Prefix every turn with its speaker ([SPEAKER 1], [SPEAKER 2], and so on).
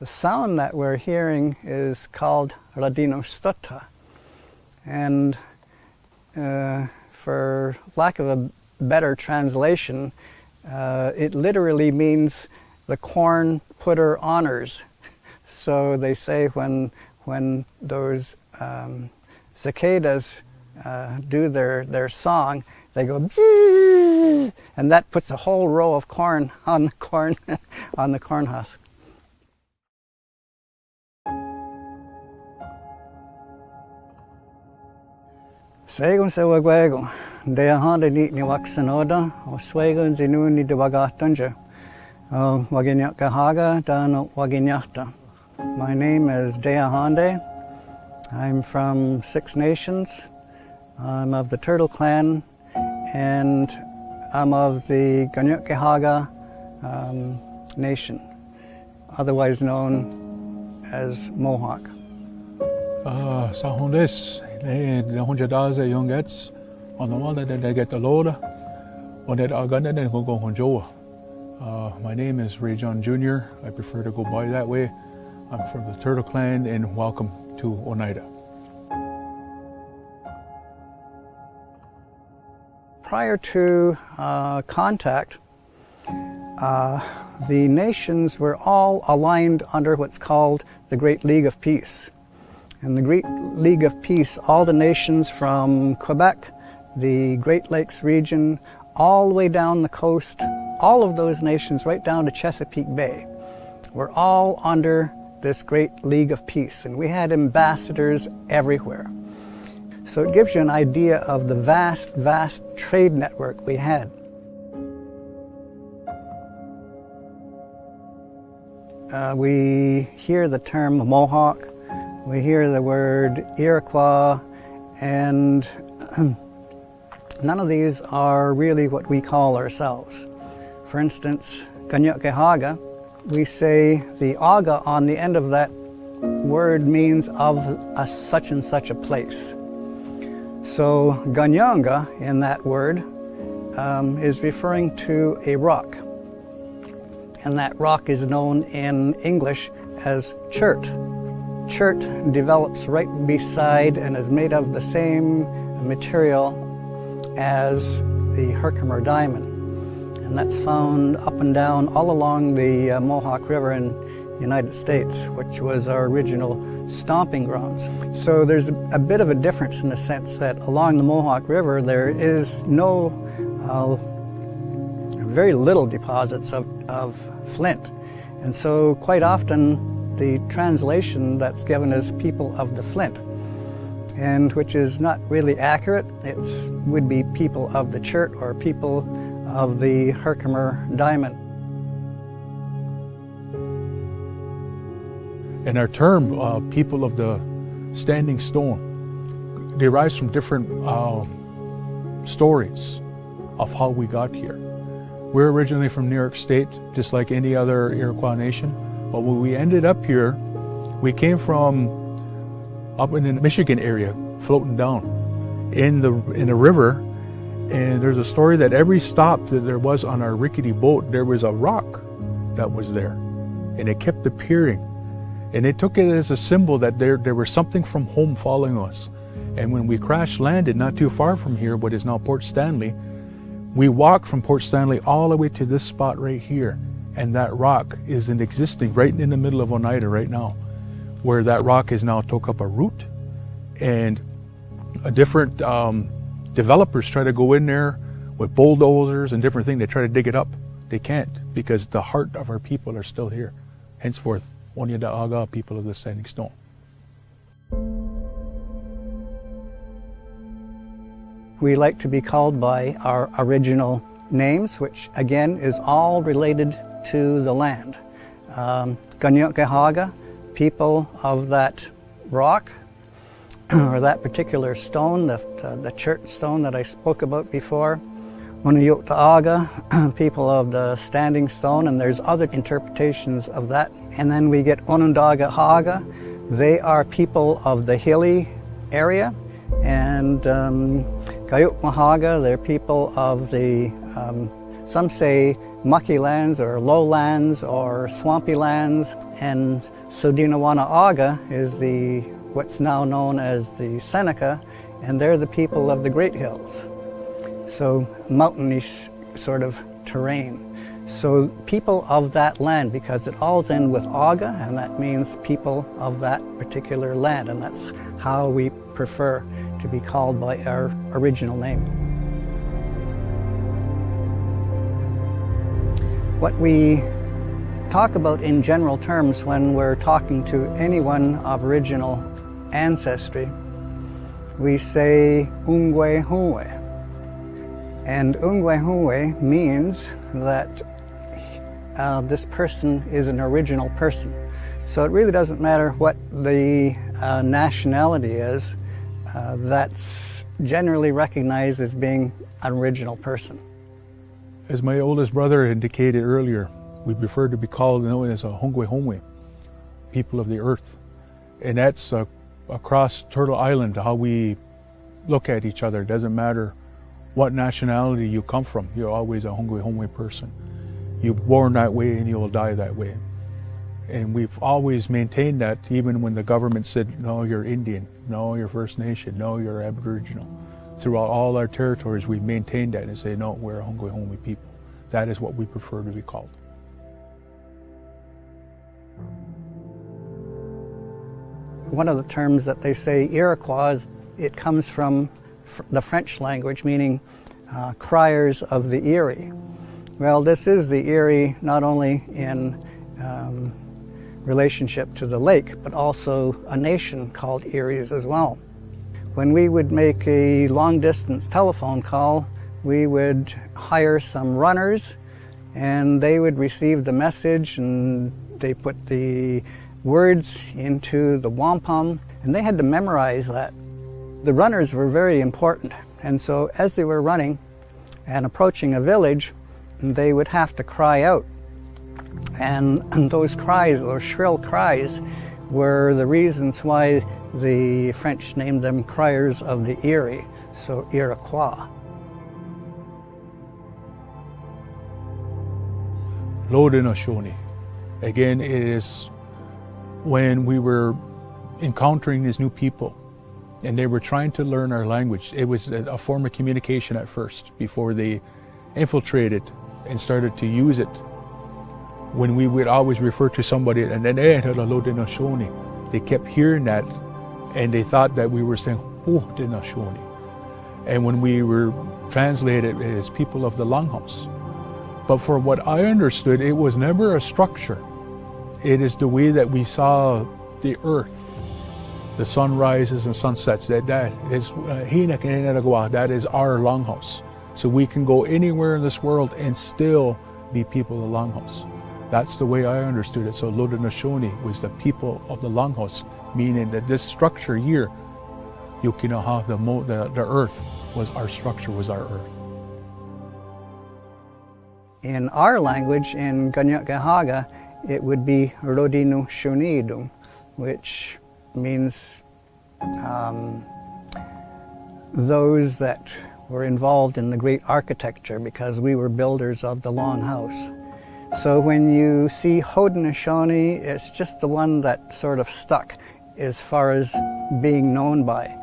[SPEAKER 1] The sound that we're hearing is called radinostota, and for lack of a better translation, it literally means the corn putter honors. So they say when those cicadas do their song, they go bzzz, and that puts a whole row of corn on the corn on the corn husk. Swegon se wagwego, Tehahenteh ni waksanoda, o swegon zinu ni de wagatunja, o waginyaka haga dan waginyata. My name is Tehahenteh. I'm from 6 Nations. I'm of the Turtle Clan, and I'm of the Ganyukehaga Nation, otherwise known as Mohawk.
[SPEAKER 2] Tahundes, youngets, on the one that they get the load, on that Aganda, then go Honjoa. My name is Ray John Jr. I prefer to go by that way. I'm from the Turtle Clan, and welcome to Oneidal.
[SPEAKER 1] Prior to contact, the nations were all aligned under what's called the Great League of Peace. In the Great League of Peace, all the nations from Quebec, the Great Lakes region, all the way down the coast, all of those nations right down to Chesapeake Bay, were all under this Great League of Peace, and we had ambassadors everywhere. So it gives you an idea of the vast, vast trade network we had. We hear the term Mohawk, we hear the word Iroquois, and none of these are really what we call ourselves. For instance, Ganyukehaga, we say the aga on the end of that word means of a such and such a place. So Ganyanga in that word is referring to a rock, and that rock is known in English as chert. Chert develops right beside and is made of the same material as the Herkimer diamond, and that's found up and down all along the Mohawk River in the United States, which was our original stomping grounds. So there's a bit of a difference in the sense that along the Mohawk River there is no, very little deposits of flint, and so quite often the translation that's given is people of the flint, and which is not really accurate. It would be people of the chert or people of the Herkimer diamond.
[SPEAKER 2] And our term, people of the standing stone, derives from different stories of how we got here. We're originally from New York State, just like any other Iroquois nation. But when we ended up here, we came from up in the Michigan area, floating down in the river. And there's a story that every stop that there was on our rickety boat, there was a rock that was there, and it kept appearing. And they took it as a symbol that there was something from home following us. And when we crash landed not too far from here, what is now Port Stanley, we walked from Port Stanley all the way to this spot right here. And that rock is existing right in the middle of Oneida right now, where that rock has now took up a root, and a different developers try to go in there with bulldozers and different things. They try to dig it up. They can't, because the heart of our people are still here. Henceforth, Oneidal, people of the standing stone.
[SPEAKER 1] We like to be called by our original names, which again is all related to the land. Ganyukehaga, people of that rock, or that particular stone, the chert stone that I spoke about before. Oneidal, people of the standing stone, and there's other interpretations of that. And then we get Onondaga, they are people of the hilly area, and Gayukmahaga, they're people of the, some say mucky lands or lowlands or swampy lands, and Sodinawanaga is what's now known as the Seneca, and they're the people of the Great Hills. So mountainous sort of terrain. So people of that land, because it all ends with aga, and that means people of that particular land, and that's how we prefer to be called by our original name. What we talk about in general terms when we're talking to anyone of original ancestry, we say Ungwe Huwe. And Ungwe Huwe means that this person is an original person. So it really doesn't matter what the nationality is, that's generally recognized as being an original person.
[SPEAKER 2] As my oldest brother indicated earlier, we prefer to be called known as a Hongwe Hongwe, people of the earth. And that's across Turtle Island how we look at each other. It doesn't matter what nationality you come from, you're always a Hongwe Hongwe person. You're born that way and you will die that way. And we've always maintained that, even when the government said, no, you're Indian, no, you're First Nation, no, you're Aboriginal. Throughout all our territories, we've maintained that and say, no, we're a Hongwe Hongwe people. That is what we prefer to be called.
[SPEAKER 1] One of the terms that they say Iroquois, it comes from the French language, meaning criers of the Erie. Well, this is the Erie not only in relationship to the lake, but also a nation called Eries as well. When we would make a long-distance telephone call, we would hire some runners, and they would receive the message, and they put the words into the wampum, and they had to memorize that. The runners were very important, and so as they were running and approaching a village, they would have to cry out. And those cries, those shrill cries, were the reasons why the French named them criers of the Erie, so Iroquois.
[SPEAKER 2] Lodenoshoni. Again, it is when we were encountering these new people and they were trying to learn our language. It was a form of communication at first before they infiltrated and started to use it. When we would always refer to somebody and then they kept hearing that and they thought that we were saying and when we were translated as people of the Longhouse. But for what I understood, it was never a structure. It is the way that we saw the earth, the sunrises and sunsets. That is our Longhouse. So we can go anywhere in this world and still be people of the Longhouse. That's the way I understood it. So Lodenoshoni was the people of the Longhouse, meaning that this structure here, Yukinaha, the earth, was our structure, was our earth.
[SPEAKER 1] In our language, in Ganyakahaga, it would be Rodinu Shunidu, which means those that were involved in the great architecture, because we were builders of the Longhouse. So when you see Haudenosaunee, it's just the one that sort of stuck as far as being known by.